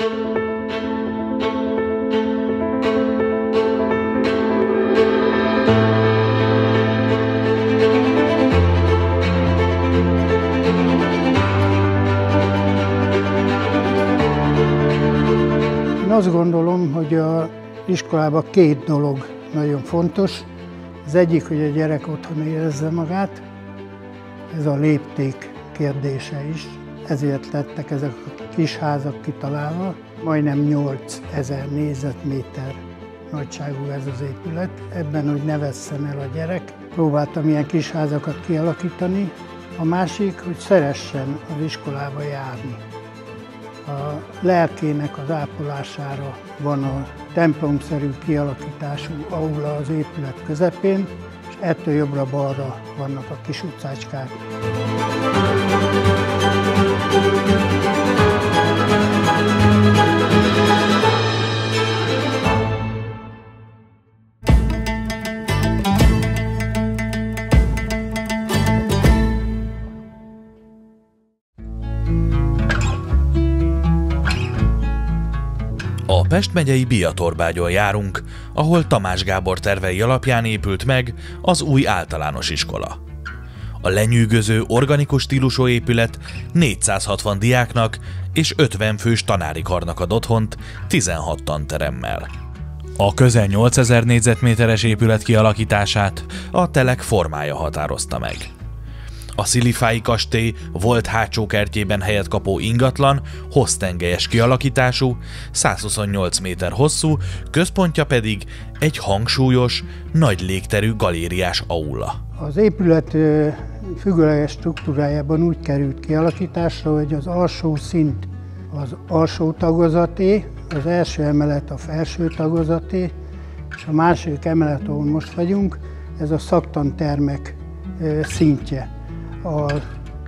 Azt gondolom, hogy az iskolában két dolog nagyon fontos. Az egyik, hogy a gyerek otthon érezze magát, ez a lépték kérdése is. Ezért lettek ezek a kis házak kitalálva. Majdnem 8000 négyzetméter nagyságú ez az épület. Ebben, hogy ne vesszen el a gyerek, próbáltam ilyen kis házakat kialakítani. A másik, hogy szeressen az iskolába járni. A lelkének az ápolására van a templomszerű kialakítású aula az épület közepén, és ettől jobbra-balra vannak a kis utcácskák. A Pest megyei Biatorbágyon járunk, ahol Tamás Gábor tervei alapján épült meg az új általános iskola. A lenyűgöző, organikus stílusú épület 460 diáknak és 50 fős tanári karnak ad otthont 16 tanteremmel. A közel 8000 négyzetméteres épület kialakítását a telek formája határozta meg. A Szilifái kastély volt hátsó kertjében helyet kapó ingatlan, hossztengelyes kialakítású, 128 méter hosszú, központja pedig egy hangsúlyos, nagy légterű galériás aula. Az épület függőleges struktúrájában úgy került kialakításra, hogy az alsó szint az alsó tagozaté, az első emelet a felső tagozaté, és a második emelet, ahol most vagyunk, ez a szaktantermek szintje. A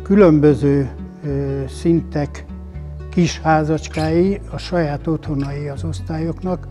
különböző szintek kis házacskái, a saját otthonai az osztályoknak,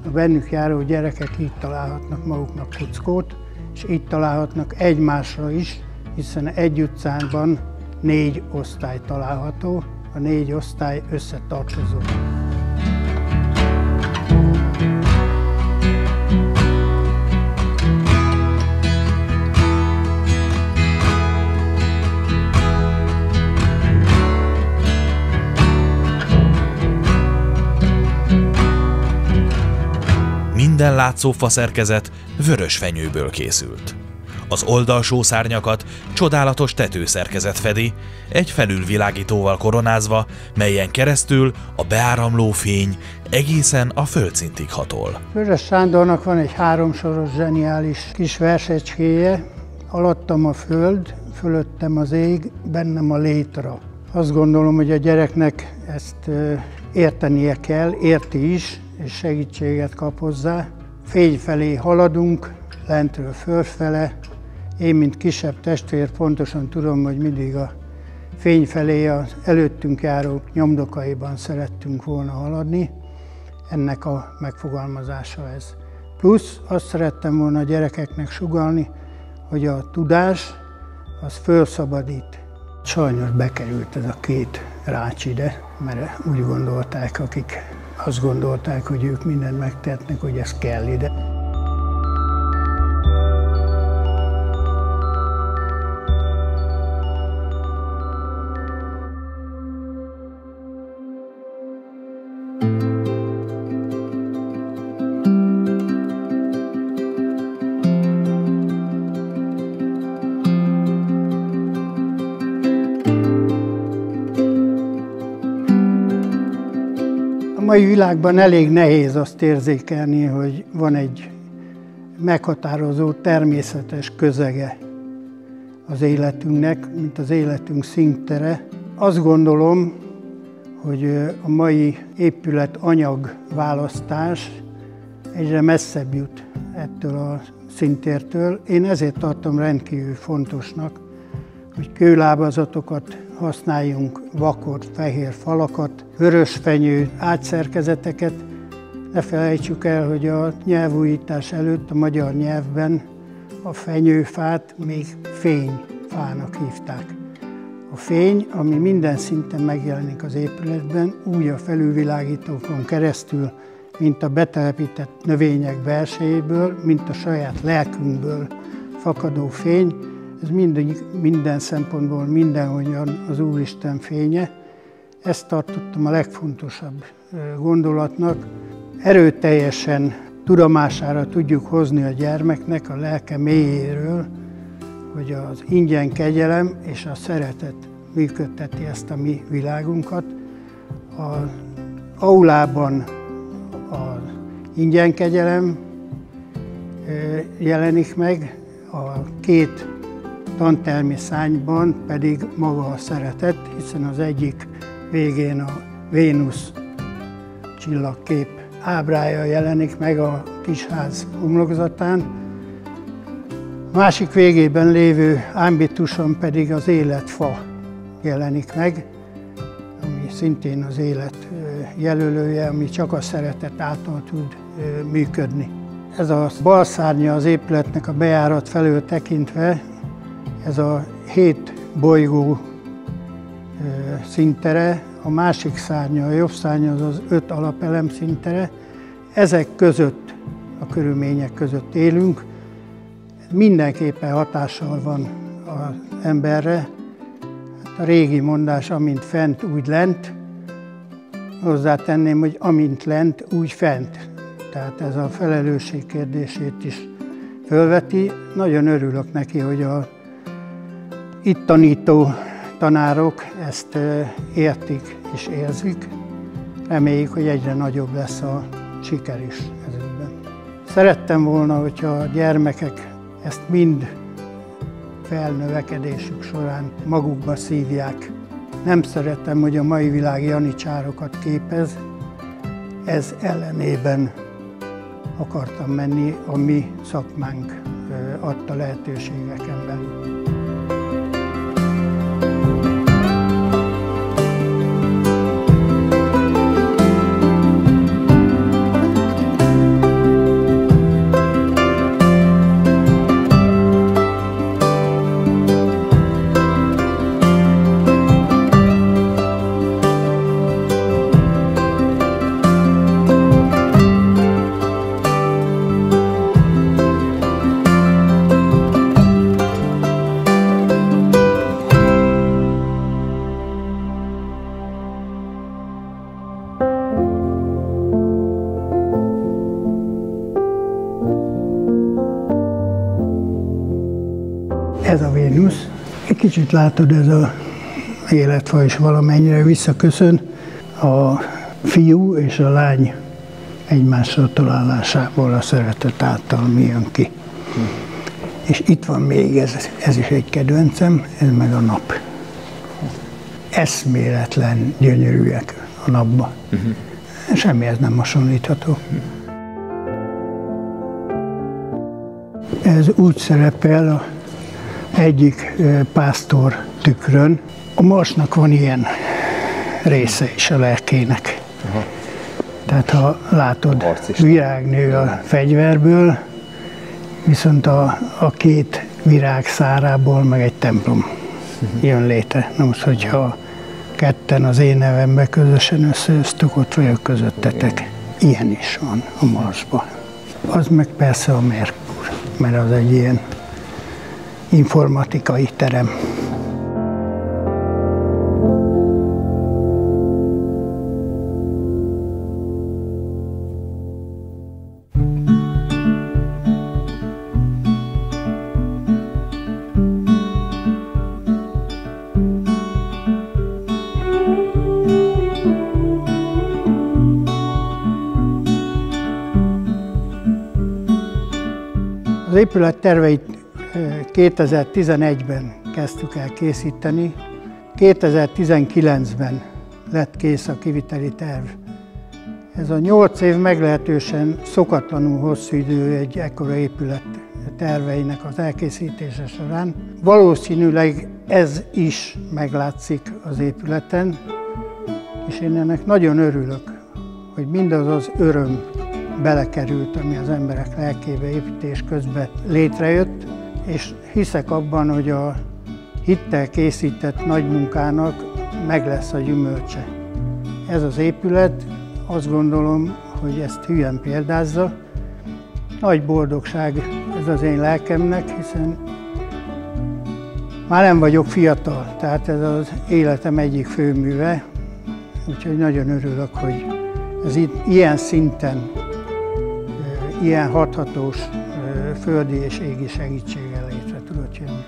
a bennük járó gyerekek így találhatnak maguknak kuckót, és így találhatnak egymásra is, hiszen egy utcánban 4 osztály található, a 4 osztály összetartozó. Minden látszó faszerkezet vörös fenyőből készült. Az oldalsó szárnyakat csodálatos tetőszerkezet fedi, egy felülvilágítóval koronázva, melyen keresztül a beáramló fény egészen a földszintig hatol. Vörös Sándornak van egy 3 soros zseniális kis versecskéje, alattam a föld, fölöttem az ég, bennem a létra. Azt gondolom, hogy a gyereknek ezt értenie kell, érti is, és segítséget kap hozzá. Fény felé haladunk, lentről fölfele. Én, mint kisebb testvér, pontosan tudom, hogy mindig a fény felé az előttünk járó nyomdokaiban szerettünk volna haladni. Ennek a megfogalmazása ez. Plusz azt szerettem volna a gyerekeknek sugallni, hogy a tudás az fölszabadít. Sajnos bekerült ez a 2 rács ide, mert úgy gondolták, akik azt gondolták, hogy ők mindent megtehetnek, hogy ez kell ide. A mai világban elég nehéz azt érzékelni, hogy van egy meghatározó természetes közege az életünknek, mint az életünk színtere. Azt gondolom, hogy a mai épület anyagválasztás egyre messzebb jut ettől a szintértől. Én ezért tartom rendkívül fontosnak, hogy kőlábazatokat használjunk, vakot, fehér falakat, vörösfenyő ágyszerkezeteket. Ne felejtsük el, hogy a nyelvújítás előtt a magyar nyelvben a fenyőfát még fényfának hívták. A fény, ami minden szinten megjelenik az épületben, úgy a felülvilágítókon keresztül, mint a betelepített növények belsejéből, mint a saját lelkünkből fakadó fény, ez minden szempontból mindenhogyan az Úristen fénye. Ezt tartottam a legfontosabb gondolatnak. Erőteljesen tudomására tudjuk hozni a gyermeknek a lelke mélyéről, hogy az ingyen kegyelem és a szeretet működteti ezt a mi világunkat. Az aulában az ingyen kegyelem jelenik meg, a két tantermi szárnyban pedig maga a szeretet, hiszen az egyik végén a Vénusz csillagkép ábrája jelenik meg a kisház homlokzatán. A másik végében lévő ámbituson pedig az életfa jelenik meg, ami szintén az élet jelölője, ami csak a szeretet által tud működni. Ez a bal szárnya az épületnek a bejárat felől tekintve, ez a 7 bolygó színtere, a másik szárnya, a jobb szárnya az 5 alapelem színtere. Ezek között, a körülmények között élünk. Mindenképpen hatással van az emberre. A régi mondás, amint fent, úgy lent. Hozzátenném, hogy amint lent, úgy fent. Tehát ez a felelősség kérdését is fölveti. Nagyon örülök neki, hogy itt tanító tanárok ezt értik és érzik. Reméljük, hogy egyre nagyobb lesz a siker is ezekben. Szerettem volna, hogyha a gyermekek ezt mind felnövekedésük során magukba szívják. Nem szeretem, hogy a mai világ janitsárokat képez. Ez ellenében akartam menni a mi szakmánk adta lehetőségeken belül. Ez a Vénusz. Egy kicsit látod, ez az életfa is valamennyire visszaköszön. A fiú és a lány egymással találásából a szeretet által mi jön ki. És itt van még ez is egy kedvencem, ez meg a nap. Eszméletlen gyönyörűek a napban. Semmihez nem hasonlítható. Ez úgy szerepel a egyik pásztor tükrön. A Marsnak van ilyen része is a lelkének. Aha. Tehát ha látod, virágnő a fegyverből, viszont a két virág szárából meg egy templom jön létre. Na most, hogyha ketten az én nevembe közösen összeöztök, ott vagyok közöttetek. Ilyen is van a Marsban. Az meg persze a Merkur, mert az egy ilyen informatikai terem. Az épület terveit 2011-ben kezdtük el készíteni, 2019-ben lett kész a kiviteli terv. Ez a 8 év meglehetősen szokatlanul hosszú idő egy ekkora épület terveinek az elkészítése során. Valószínűleg ez is meglátszik az épületen, és én ennek nagyon örülök, hogy mindaz az öröm belekerült, ami az emberek lelkébe építés közben létrejött, és hiszek abban, hogy a hittel készített nagy munkának meg lesz a gyümölcse. Ez az épület, azt gondolom, hogy ezt hülyen példázza. Nagy boldogság ez az én lelkemnek, hiszen már nem vagyok fiatal, tehát ez az életem egyik főműve, úgyhogy nagyon örülök, hogy ez itt ilyen szinten, ilyen hathatós földi és égi segítséggel létre tudott jönni.